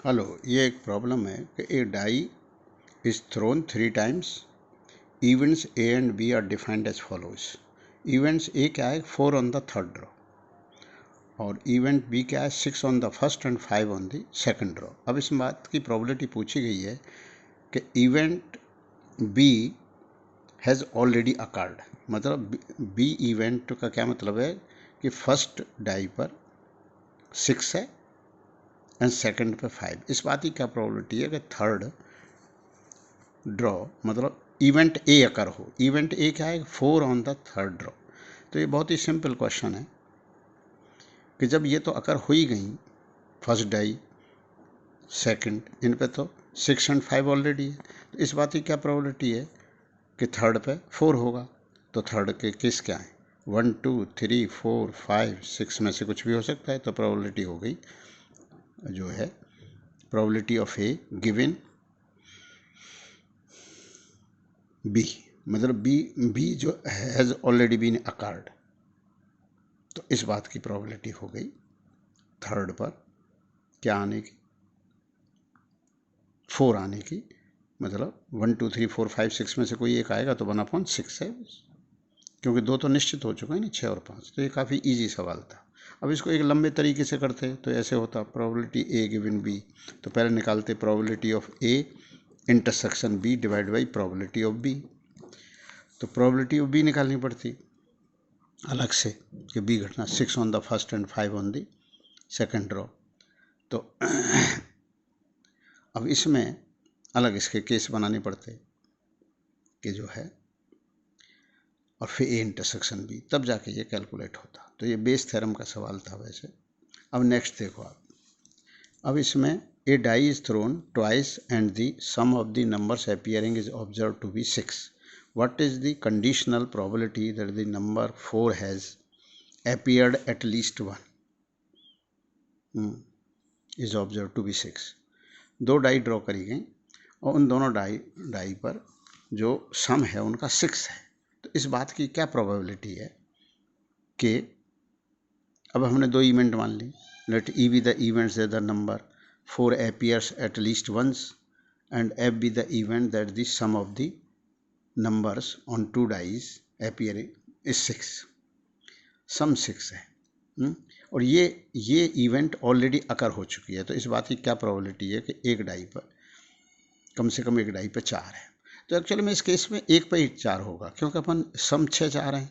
Hello, ये एक problem है कि a die is thrown 3 times. Events A and B are defined as follows. Events A क्या है, 4 ऑन द थर्ड ड्रॉ, और इवेंट बी क्या है, 6 on the first and 5 on the second draw. अब इस बात की प्रोबेबिलिटी पूछी गई है कि event B has already occurred. मतलब बी इवेंट का क्या मतलब है कि फर्स्ट डाई पर 6 है एंड सेकंड पे 5। इस बात की क्या प्रोबेबिलिटी है कि थर्ड ड्रॉ मतलब इवेंट ए अकर हो। इवेंट ए क्या है, 4 ऑन द थर्ड ड्रॉ। तो ये बहुत ही सिंपल क्वेश्चन है कि जब ये तो अकर हो ही गई, फर्स्ट डाई सेकंड, इन पे तो 6 एंड 5 ऑलरेडी है, तो इस बात की क्या प्रोबेबिलिटी है कि थर्ड पे 4 होगा। तो थर्ड के केस क्या है, 1 2 3 4 5 6 में से कुछ भी हो सकता है। तो प्रोबेबिलिटी हो गई जो है probability of A given B, मतलब बी जो हैज़ ऑलरेडी बीन अकर्ड। तो इस बात की प्रोबेबिलिटी हो गई थर्ड पर क्या आने की, 4 आने की। मतलब 1 2 3 4 5 6 में से कोई एक आएगा तो 1/6 है, क्योंकि 2 तो निश्चित हो चुके हैं ना, 6 और 5। तो ये काफ़ी इजी सवाल था। अब इसको एक लंबे तरीके से करते तो ऐसे होता, प्रोबेबिलिटी ए गिवन बी, तो पहले निकालते probability of A intersection B divide by probability of B. तो प्रोबेबिलिटी ऑफ बी निकालनी पड़ती अलग से कि बी घटना 6 on the first and 5 on the second draw. तो अब इसमें अलग इसके केस बनाने पड़ते कि जो है, और फिर ए इंटरसेक्शन बी, तब जाके ये कैलकुलेट होता। तो ये बेस थ्योरम का सवाल था वैसे। अब नेक्स्ट देखो आप, अब इसमें a die is thrown twice and the sum of the numbers appearing is observe to be 6. What is the conditional probability that the number 4 has appeared at least one is observed to be 6. 2 die draw करी गई और उन दोनों die पर जो सम है उनका 6 है। तो इस बात की क्या प्रोबेबिलिटी है कि अब हमने 2 इवेंट मान ली, let E be the events that the number 4 appears at least once and f be the event that the sum of the numbers on 2 dice appearing is 6. सम 6 है। और ये इवेंट ऑलरेडी अकर हो चुकी है। तो इस बात की क्या प्रोबेबिलिटी है कि एक डाई पर कम से कम एक डाई पर 4 है। तो एक्चुअली में इस केस में एक पर ही 4 होगा, क्योंकि अपन सम 6 4 हैं।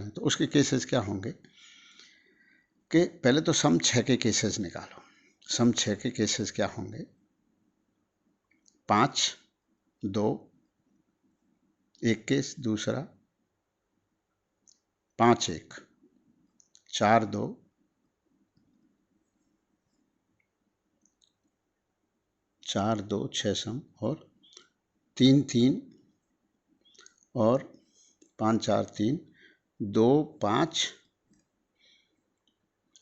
तो उसके केसेस क्या होंगे कि पहले तो सम 6 के केसेस निकालो। सम 6 के केसेस क्या होंगे, 5 2 एक केस, दूसरा 5 1 4 2 4 2 6 सम, और 3 3 और 5 4 3 2 5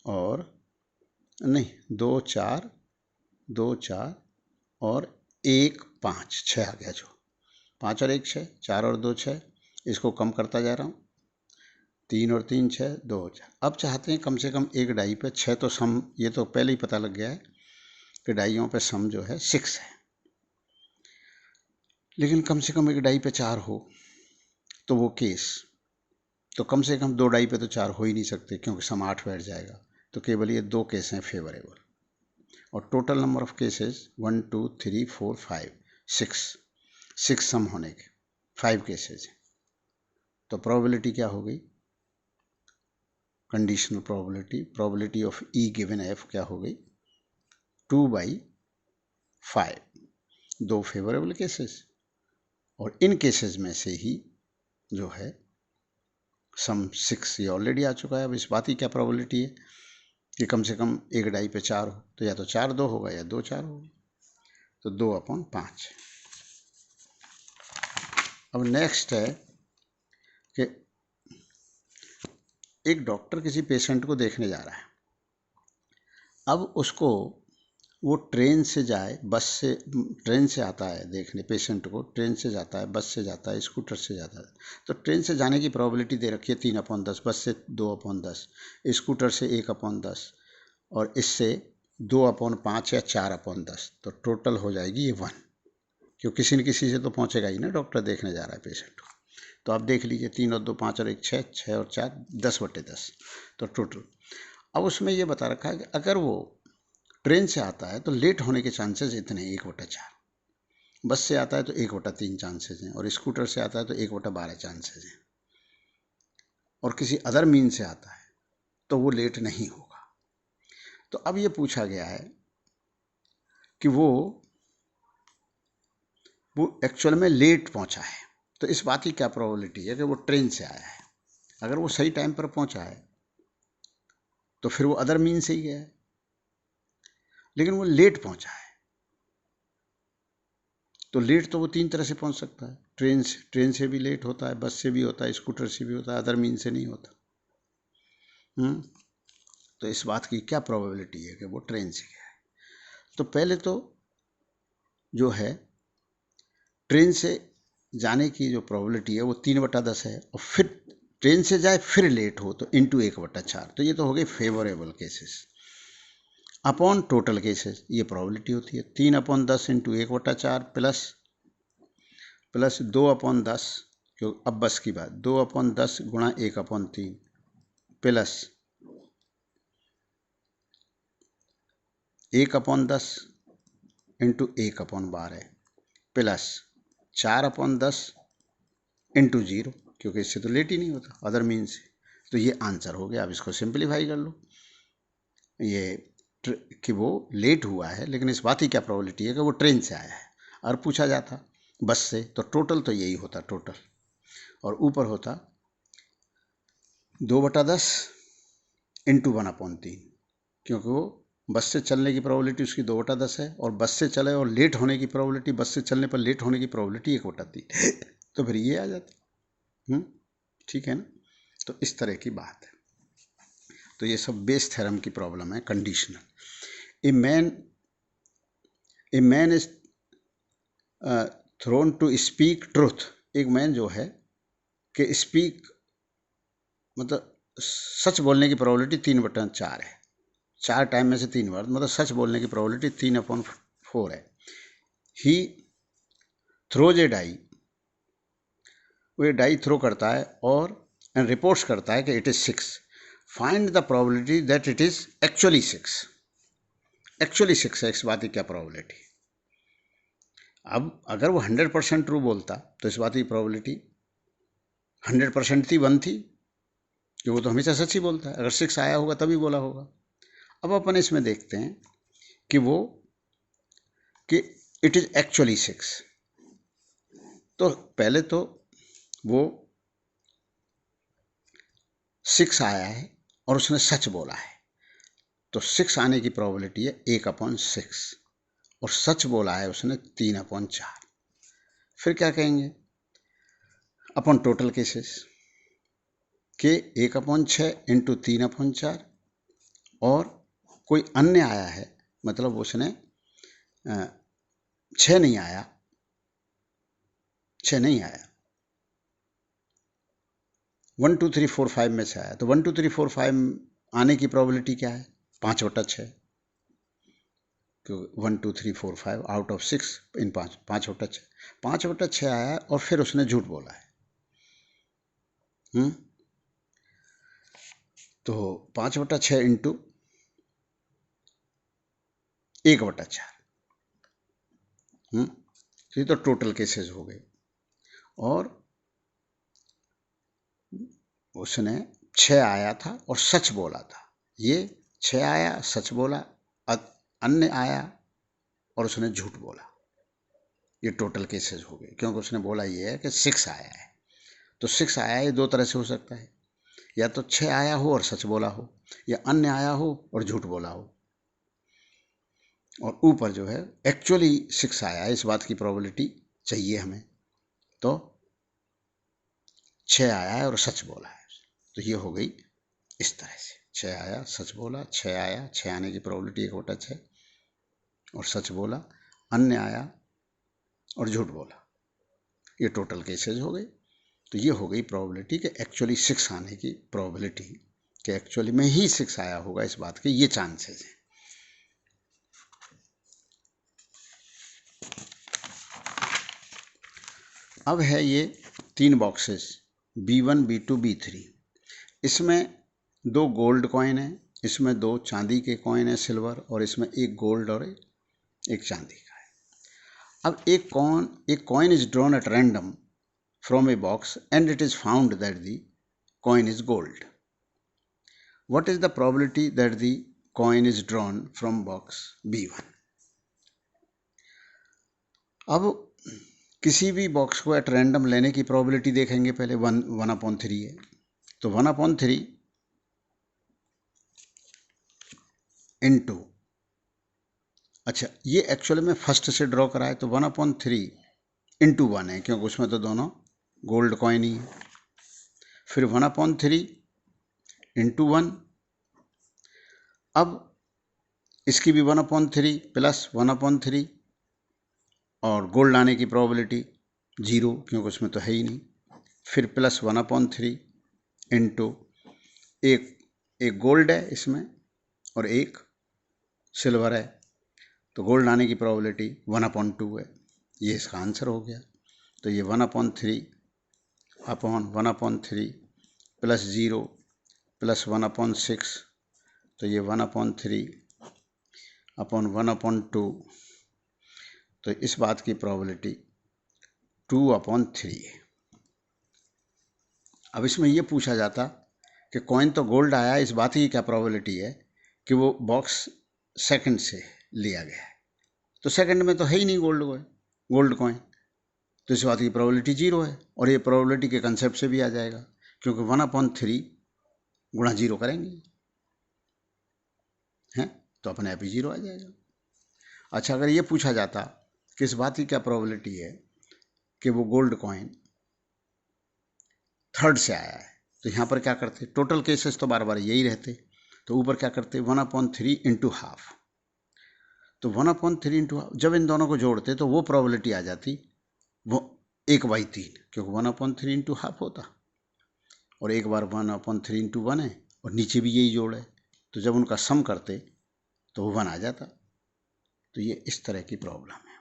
और नहीं 2 4 2 4 और 1 5 6 आ गया। जो 5 और 1 6, 4 और 2 6, इसको कम करता जा रहा हूँ, 3 और 3 6 2 4। अब चाहते हैं कम से कम एक डाई पे 6, तो सम ये तो पहले ही पता लग गया है कि डाइयों पे सम जो है 6 है, लेकिन कम से कम एक डाई पे 4 हो तो वो केस, तो कम से कम 2 डाई पे तो 4 हो ही नहीं सकते, क्योंकि सम 8 बैठ जाएगा। तो केवल ये 2 केस हैं फेवरेबल, और टोटल नंबर ऑफ केसेस 1 2 3 4 5 6 सम होने के 5 केसेज हैं। तो प्रोबेबिलिटी क्या हो गई, conditional probability of E given F क्या हो गई, 2/5। 2 फेवरेबल केसेस, और इन केसेस में से ही जो है सम 6 ये ऑलरेडी आ चुका है। अब इस बात की क्या प्रोबेबिलिटी है कि कम से कम एक डाई पे 4 हो, तो या तो 4 2 होगा या 2 4 होगा। तो 2/5। अब नेक्स्ट है कि एक डॉक्टर किसी पेशेंट को देखने जा रहा है। अब उसको वो ट्रेन से जाए, बस से, ट्रेन से आता है देखने पेशेंट को, ट्रेन से जाता है, बस से जाता है, स्कूटर से जाता है। तो ट्रेन से जाने की प्रोबेबिलिटी दे रखी है 3/10, बस से 2/10, स्कूटर से 1/10, और इससे 2/5 या 4/10, तो टोटल हो जाएगी ये 1, क्योंकि किसी न किसी से तो पहुंचेगा ही ना, डॉक्टर देखने जा रहा है पेशेंट को। तो आप देख लीजिए 3 और 2 5 और 1 6, 6 और 4 10/10, तो टोटल। अब उसमें ये बता रखा है कि अगर वो ट्रेन से आता है तो लेट होने के चांसेस इतने 1/4, बस से आता है तो 1/3 चांसेस हैं, और स्कूटर से आता है तो 1/12 चांसेस हैं, और किसी अदर मीन से आता है तो वो लेट नहीं होगा। तो अब ये पूछा गया है कि वो एक्चुअल में लेट पहुंचा है, तो इस बात की क्या प्रोबेबिलिटी है कि वो ट्रेन से आया है। अगर वो सही टाइम पर पहुंचा है तो फिर वो अदर मीन से ही गया है, लेकिन वो लेट पहुंचा है, तो लेट तो वो 3 तरह से पहुंच सकता है। ट्रेन से भी लेट होता है, बस से भी होता है, स्कूटर से भी होता है, अदर मीन से नहीं होता। तो इस बात की क्या प्रोबेबिलिटी है कि वो ट्रेन से गया है। तो पहले तो जो है ट्रेन से जाने की जो प्रोबेबिलिटी है वो 3/10 है, और फिर ट्रेन से जाए फिर लेट हो तो इंटू 1/4, तो ये तो हो गई favourable cases. Upon total cases ये प्रोबेबिलिटी होती है 3/10 इंटू 1/4 प्लस 2/10, क्यों अब बस की बात, 2/10 गुणा 1/3 प्लस 1/10 इंटू 1/12 प्लस 4/10 इंटू 0, क्योंकि इससे तो लेट ही नहीं होता अदर मीन से। तो ये आंसर हो गया। अब इसको सिंप्लीफाई कर लो, ये कि वो लेट हुआ है, लेकिन इस बात की क्या प्रोबेबिलिटी है कि वो ट्रेन से आया है। और पूछा जाता बस से तो टोटल तो यही होता टोटल, और ऊपर होता 2/10 इंटू 1/3, क्योंकि वो बस से चलने की प्रोबेबिलिटी उसकी 2/10 है, और बस से चले और लेट होने की प्रोबेबिलिटी, बस से चलने पर लेट होने की प्रोबेबिलिटी 1/3 तो फिर ये आ जाता। ठीक है ना। तो इस तरह की बात है। तो ये सब बेस थ्योरम की प्रॉब्लम है, conditional. A man is thrown to speak truth. एक मैन जो है कि स्पीक मतलब सच बोलने की प्रोबेबिलिटी 3/4 है, 4 टाइम में से 3 बार, मतलब सच बोलने की प्रोबेबिलिटी 3/4 है। ही थ्रोज ए डाई, वो डाई थ्रो करता है और रिपोर्ट्स करता है कि it is 6। Find the probability that it is actually 6। Actually 6 है, इस बात की क्या प्रोबेबिलिटी। अब अगर वो 100% ट्रू बोलता तो इस बात की प्रोबेबिलिटी 100% थी, 1 थी, कि वो तो हमेशा सच ही बोलता है, अगर 6 आया होगा तभी बोला होगा। अब अपन इसमें देखते हैं कि वो कि इट इज एक्चुअली 6। तो पहले तो वो 6 आया है और उसने सच बोला है, तो 6 आने की प्रोबेबिलिटी है 1/6, और सच बोला है उसने 3/4। फिर क्या कहेंगे अपन टोटल केसेस के 1/6 इंटू 3/4, और कोई अन्य आया है, मतलब उसने 6 नहीं आया, 6 नहीं आया, 1 2 3 4 5 में से आया, तो 1 2 3 4 5 आने की प्रोबेबिलिटी क्या है 5/6, तो 1 2 3 4 5 आउट ऑफ 6 इन 5/6, 5/6 आया और फिर उसने झूठ बोला है। तो 5/6 इंटू 1/4, ये तो टोटल केसेस हो गए। और उसने 6 आया था और सच बोला था, ये 6 आया, सच बोला, अन्य आया और उसने झूठ बोला, ये टोटल केसेस हो गए। क्योंकि उसने बोला ये है कि 6 आया है, तो 6 आया ये 2 तरह से हो सकता है, या तो 6 आया हो और सच बोला हो, या अन्य आया हो और झूठ बोला हो। और ऊपर जो है एक्चुअली 6 आया है, इस बात की प्रोबेबिलिटी चाहिए हमें, तो 6 आया है और सच बोला है, तो ये हो गई इस तरह से। 6 आया, सच बोला, 6 आया, 6 आने की प्रोबेबिलिटी 1/6, और सच बोला, अन्य आया और झूठ बोला, ये टोटल केसेज हो गए। तो ये हो गई प्रोबेबिलिटी कि एक्चुअली 6 आने की प्रोबेबिलिटी, कि एक्चुअली में ही 6 आया होगा, इस बात के ये चांसेस हैं। अब है ये 3 बॉक्सेस B1, B2, B3। इसमें 2 गोल्ड कॉइन है, इसमें 2 चांदी के कॉइन है सिल्वर, और इसमें 1 गोल्ड और एक चांदी का है। अब एक coin is drawn at random from a box and it is found that the coin is gold. What is the probability that the coin is drawn from box B1? अब किसी भी बॉक्स को एट रैंडम लेने की probability देखेंगे। पहले 1/3 है, तो 1/3 इंटू, अच्छा ये एक्चुअली में फर्स्ट से ड्रॉ करा है, तो 1/3 इंटू 1 है, क्योंकि उसमें तो दोनों गोल्ड कॉइन ही है। फिर 1/3 इंटू 1, अब इसकी भी 1/3 प्लस 1/3, और गोल्ड आने की प्रोबेबिलिटी 0, क्योंकि उसमें तो है ही नहीं। फिर प्लस 1/3 इंटू एक गोल्ड है इसमें और एक सिल्वर है, तो गोल्ड आने की प्रोबेबिलिटी 1/2 है। ये इसका आंसर हो गया। तो ये 1/3 अपॉन 1/3 प्लस 0 प्लस 1/6, तो ये 1/3 अपॉन 1/2, तो इस बात की प्रोबेबिलिटी 2/3 है। अब इसमें ये पूछा जाता कि कॉइन तो गोल्ड आया, इस बात की क्या प्रोबेबिलिटी है कि वो बॉक्स सेकंड से लिया गया है। तो सेकंड में तो है ही नहीं गोल्ड कॉइन, तो इस बात की प्रोबेबिलिटी 0 है। और ये प्रोबेबिलिटी के कंसेप्ट से भी आ जाएगा, क्योंकि 1/3 गुणा 0 करेंगे हैं, तो अपने आप ही 0 आ जाएगा। अच्छा, अगर ये पूछा जाता कि इस बात की क्या प्रोबेबिलिटी है कि वो गोल्ड कॉइन थर्ड से आया है, तो यहाँ पर क्या करते, टोटल केसेस तो बार बार यही रहते, तो ऊपर क्या करते 1/3 इंटू हाफ। तो 1/3 इंटू हाफ, जब इन दोनों को जोड़ते तो वो प्रोबेबिलिटी आ जाती वो 1/3, क्योंकि 1/3 इंटू हाफ होता, और एक बार 1/3 इंटू 1 है, और नीचे भी यही जोड़ है, तो जब उनका सम करते तो वो 1 आ जाता। तो ये इस तरह की प्रॉब्लम है।